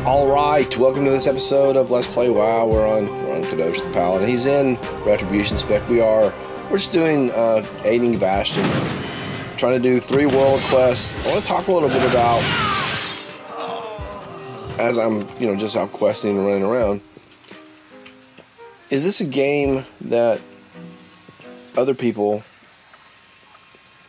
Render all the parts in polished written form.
Alright, welcome to this episode of Let's Play WoW. We're on Qadosh the Paladin. He's in Retribution spec. We're just doing Aiding Bastion. Trying to do 3 world quests. I want to talk a little bit about, as I'm, just out questing and running around. Is this a game that other people,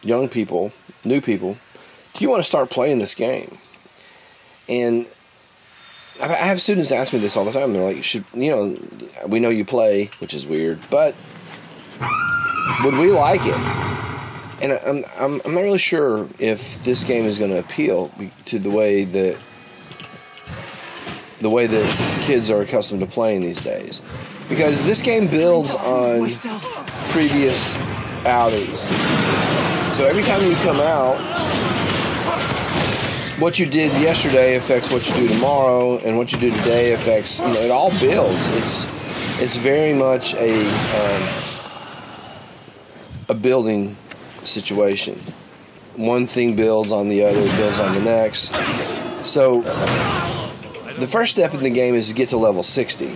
young people, new people, do you want to start playing this game? And I have students ask me this all the time. They're like, we know you play, which is weird, but would we like it? And I'm not really sure if this game is going to appeal to the way that kids are accustomed to playing these days, because this game builds on previous outings. So every time you come out, what you did yesterday affects what you do tomorrow, and what you do today affects, it all builds. It's very much a building situation. One thing builds on the other, builds on the next. So the first step in the game is to get to level 60,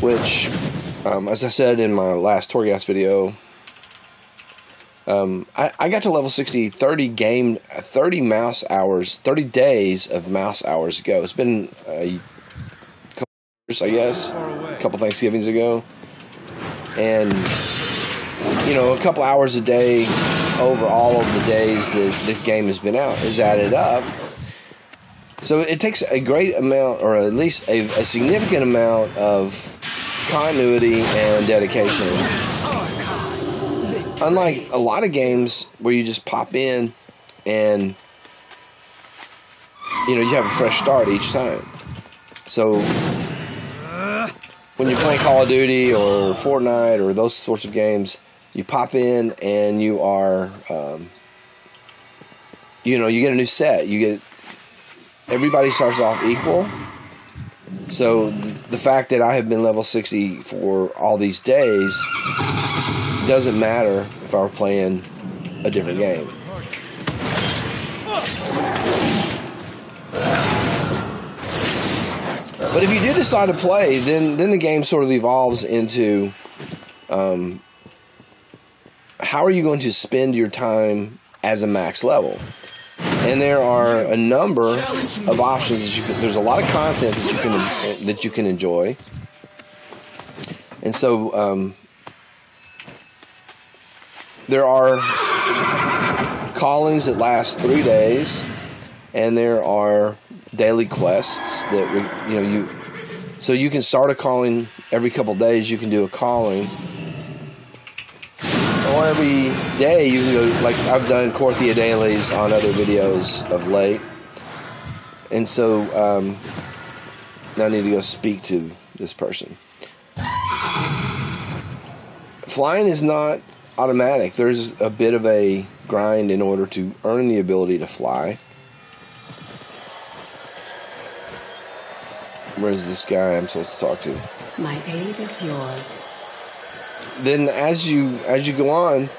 which, as I said in my last Torghast video, I got to level 60 30 mouse hours, 30 days of mouse hours ago. It's been a couple years, I guess, a couple Thanksgivings ago. And, a couple hours a day over all of the days that the game has been out is added up. So it takes a great amount, or at least a significant amount of continuity and dedication. Unlike a lot of games where you just pop in and you have a fresh start each time. So when you're playing Call of Duty or Fortnite or those sorts of games, you pop in and you are you get a new set. Everybody starts off equal. So the fact that I have been level 60 for all these days doesn't matter if I were playing a different game. But if you do decide to play, then the game sort of evolves into how are you going to spend your time as a max level? And there are a number of options. There's a lot of content that you can enjoy, and so there are callings that last 3 days, and there are daily quests that so you can start a calling every couple days. You can do a calling. Or every day you can go, like I've done Korthia dailies on other videos of late. And so now I need to go speak to this person. Flying is not automatic. There's a bit of a grind in order to earn the ability to fly. Where's this guy I'm supposed to talk to? My aid is yours. Then as you go on,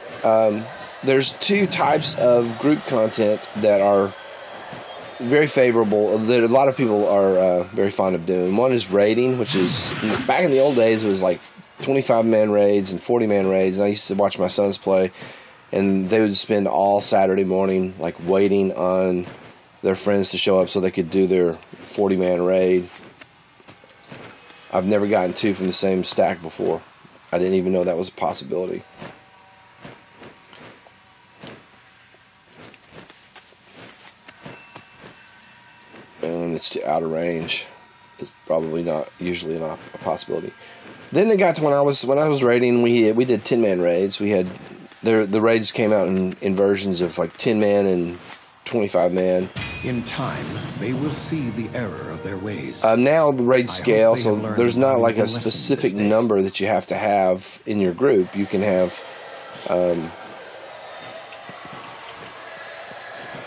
there's 2 types of group content that are very favorable, that a lot of people are very fond of doing. One is raiding, which is, back in the old days, it was like 25-man raids and 40-man raids. And I used to watch my sons play, and they would spend all Saturday morning like waiting on their friends to show up so they could do their 40-man raid. I've never gotten 2 from the same stack before. I didn't even know that was a possibility. And it's out of range. It's probably not, usually not a possibility. Then it got to when I was raiding, we did 10-man raids. We had the raids came out in versions of like 10-man and 25-man. In time, they will see the error of their ways. Now the raids scale, so there's not like a specific number that you have to have in your group. You can have,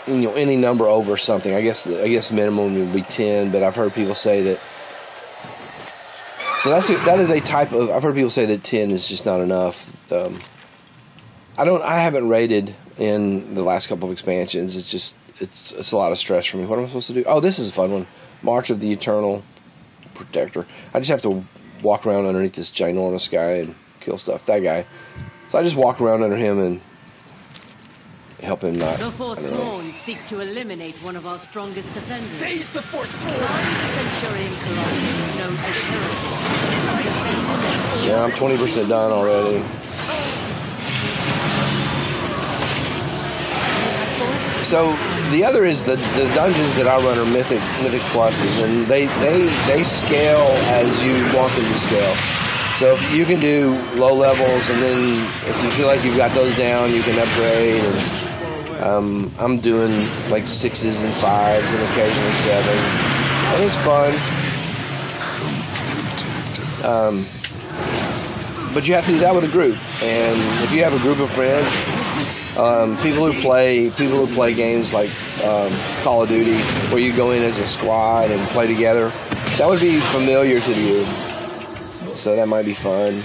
any number over something. I guess minimum would be 10, but I've heard people say that. So that is a type of. I've heard people say that 10 is just not enough. I haven't raided in the last couple of expansions. It's a lot of stress for me. What am I supposed to do? Oh, this is a fun one. March of the Eternal Protector. I just have to walk around underneath this ginormous guy and kill stuff. That guy. So I just walk around under him and help him not. The Forsworn seek to eliminate one of our strongest defenders. Face the Forsworn! Centurion Colossus known as Heresy. Yeah, I'm 20% done already. So the other is the dungeons that I run are mythic pluses, and they scale as you want them to scale. So if you can do low levels, and then if you feel like you've got those down, you can upgrade. And I'm doing like 6s and 5s and occasionally 7s, and it's fun. But you have to do that with a group, and if you have a group of friends. People who play games like Call of Duty, where you go in as a squad and play together, that would be familiar to you. So that might be fun.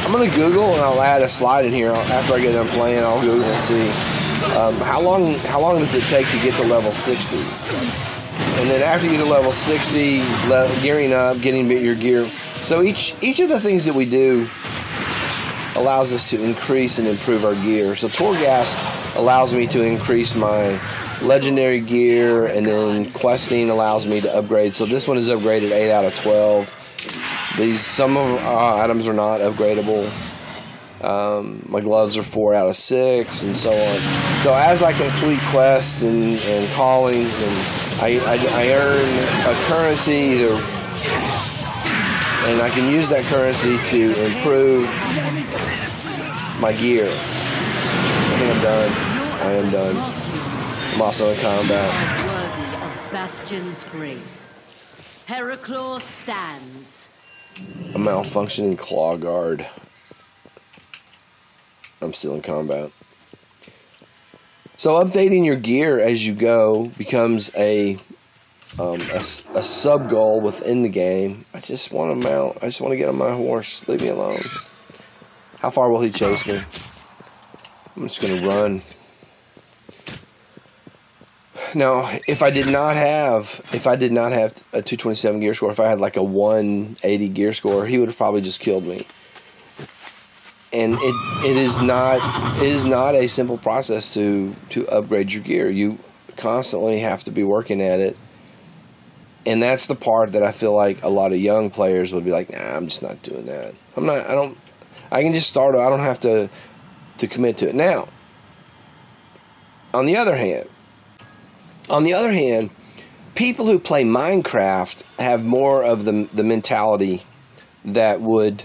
I'm gonna Google and I'll add a slide in here after I get done playing. I'll Google and see how long does it take to get to level 60, and then after you get to level 60, gearing up, getting your gear. So each of the things that we do allows us to increase and improve our gear. So Torghast allows me to increase my legendary gear, and then questing allows me to upgrade. So this one is upgraded 8 out of 12. Some of our items are not upgradable. My gloves are 4 out of 6, and so on. So as I complete quests and callings, and I earn a currency either. And I can use that currency to improve my gear. I think I'm done. I am done. I'm also in combat. Worthy of Bastion's grace. Heraclaw stands. A malfunctioning claw guard. I'm still in combat. So updating your gear as you go becomes a sub goal within the game. I just want to mount. I just want to get on my horse. Leave me alone. How far will he chase me? I'm just going to run. Now, if I did not have a 227 gear score, if I had like a 180 gear score, he would have probably just killed me. And it is not a simple process to upgrade your gear. You constantly have to be working at it. And that's the part that I feel like a lot of young players would be like, nah, I'm just not doing that. I can just start. I don't have to commit to it. Now, on the other hand, people who play Minecraft have more of the mentality that would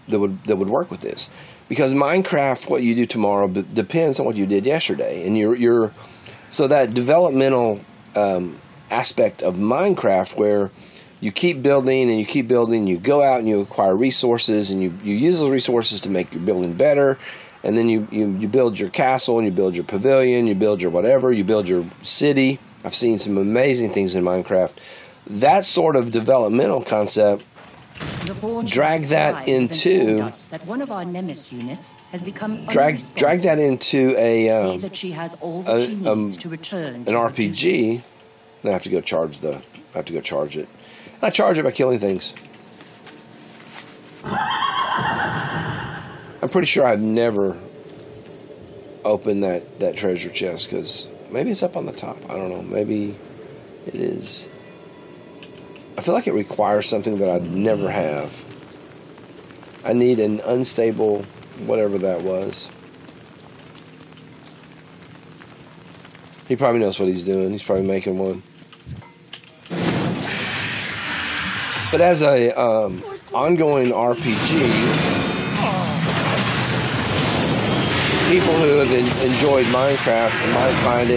work with this, because Minecraft, what you do tomorrow depends on what you did yesterday, and so that developmental aspect of Minecraft, where you keep building and you keep building, you go out and you acquire resources, and you use those resources to make your building better, and then you build your castle, and you build your pavilion, you build your whatever, you build your city. I've seen some amazing things in Minecraft. That sort of developmental concept, drag that into that one of our Nemesis units has become drag that into see that she has all that she needs to return an to RPG. I have to go charge it. I charge it by killing things. I'm pretty sure I've never opened that treasure chest, because maybe it's up on the top. I don't know. Maybe it is. I feel like it requires something that I'd never have. I need an unstable whatever that was. He probably knows what he's doing. He's probably making one. But as a ongoing RPG, people who have enjoyed Minecraft might find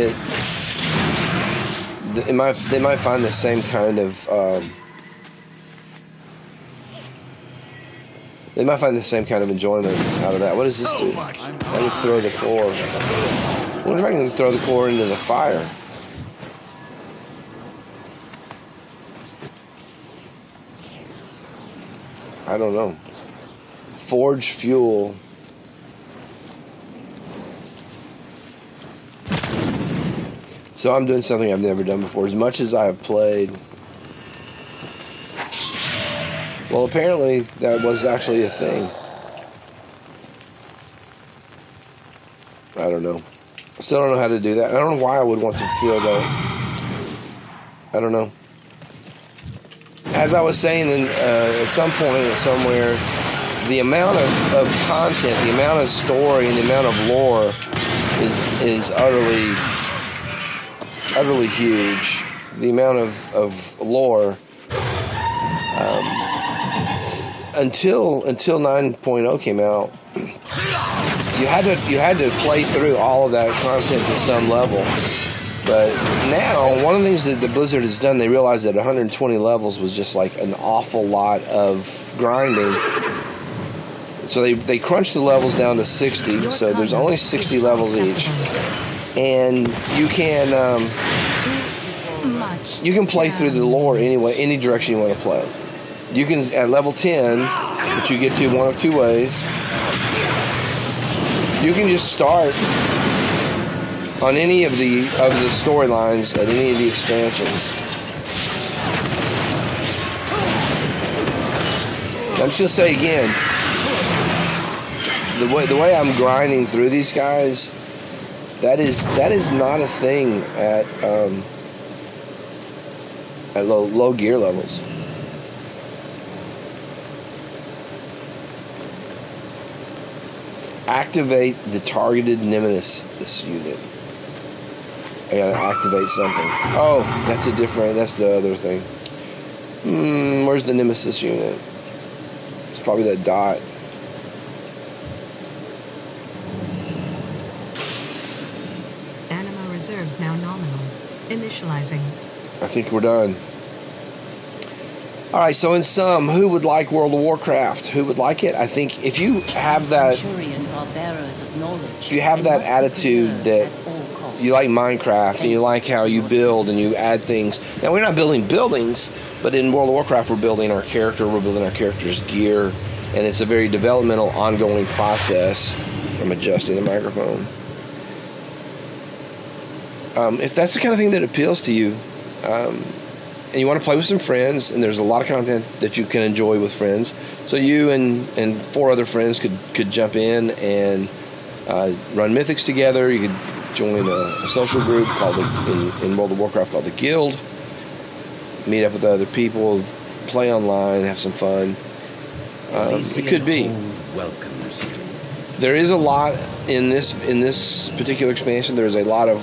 they might find the same kind of enjoyment out of that. What does this do? I can throw the core. I wonder if I can throw the core into the fire. I don't know. Forge fuel. So I'm doing something I've never done before. As much as I have played, well, apparently that was actually a thing. I don't know. I still don't know how to do that. I don't know why I would want to feel that. I don't know. As I was saying at some point, somewhere, the amount of content, the amount of story, and the amount of lore is utterly huge. The amount of lore until 9.0 came out, you had to play through all of that content to some level. But now, one of the things that the Blizzard has done, they realized that 120 levels was just like an awful lot of grinding. So they crunched the levels down to 60. So there's only 60 levels each, and you can play through the lore any direction you want to play. You can at level 10, which you get to one of two ways. You can just start on any of the storylines at any of the expansions. I'm just say again, the way I'm grinding through these guys, that is not a thing at low gear levels. Activate the targeted nemesis unit. I gotta activate something. Oh, that's the other thing. Where's the nemesis unit? It's probably that dot. Anima reserves now nominal. Initializing. I think we're done. Alright, so in sum, who would like World of Warcraft? Who would like it? I think if you have that, if you have that attitude that you like Minecraft and you like how you build and you add things. Now, we're not building buildings, but in World of Warcraft, we're building our character, we're building our character's gear, and it's a very developmental, ongoing process. I'm adjusting the microphone. If that's the kind of thing that appeals to you, and you want to play with some friends, and there's a lot of content that you can enjoy with friends, so you and 4 other friends could jump in and run mythics together. You could join a social group called in World of Warcraft called the Guild. Meet up with other people, play online, have some fun. It could be. There is a lot in this particular expansion. There's a lot of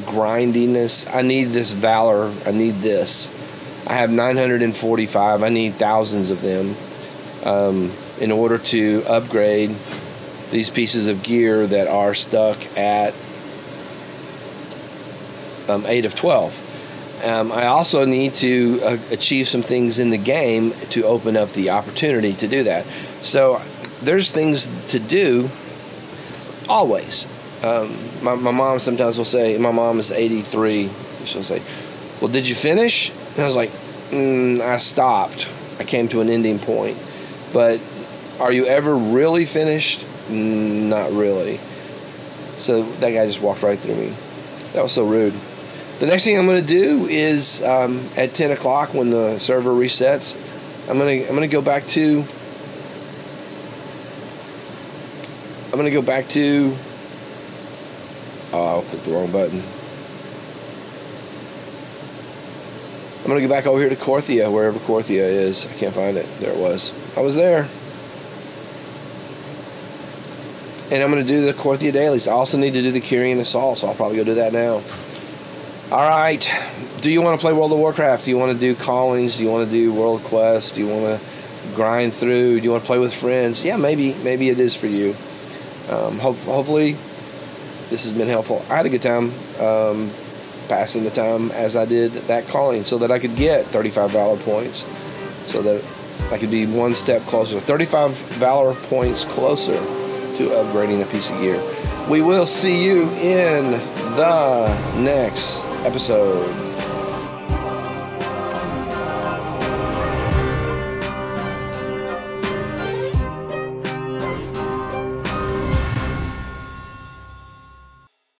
grindiness. I need this valor. I need this. I have 945. I need thousands of them in order to upgrade these pieces of gear that are stuck at 8 of 12. I also need to achieve some things in the game to open up the opportunity to do that. So there's things to do always. My mom sometimes will say, my mom is 83, she'll say, well, did you finish? And I was like, I stopped. I came to an ending point. But are you ever really finished? Not really. So that guy just walked right through me. That was so rude. The next thing I'm going to do is at 10 o'clock when the server resets, I'm going to go back to oh, I clicked the wrong button. I'm going to go back over here to Korthia, wherever Korthia is. I can't find it. There it was. I was there. And I'm going to do the Korthia dailies. I also need to do the Kyrian Assault, so I'll probably go do that now. Alright. Do you want to play World of Warcraft? Do you want to do callings? Do you want to do World Quest? Do you want to grind through? Do you want to play with friends? Yeah, maybe it is for you. Hopefully this has been helpful. I had a good time passing the time as I did that calling so that I could get 35 Valor points, so that I could be one step closer, 35 Valor points closer to upgrading a piece of gear. We will see you in the next episode.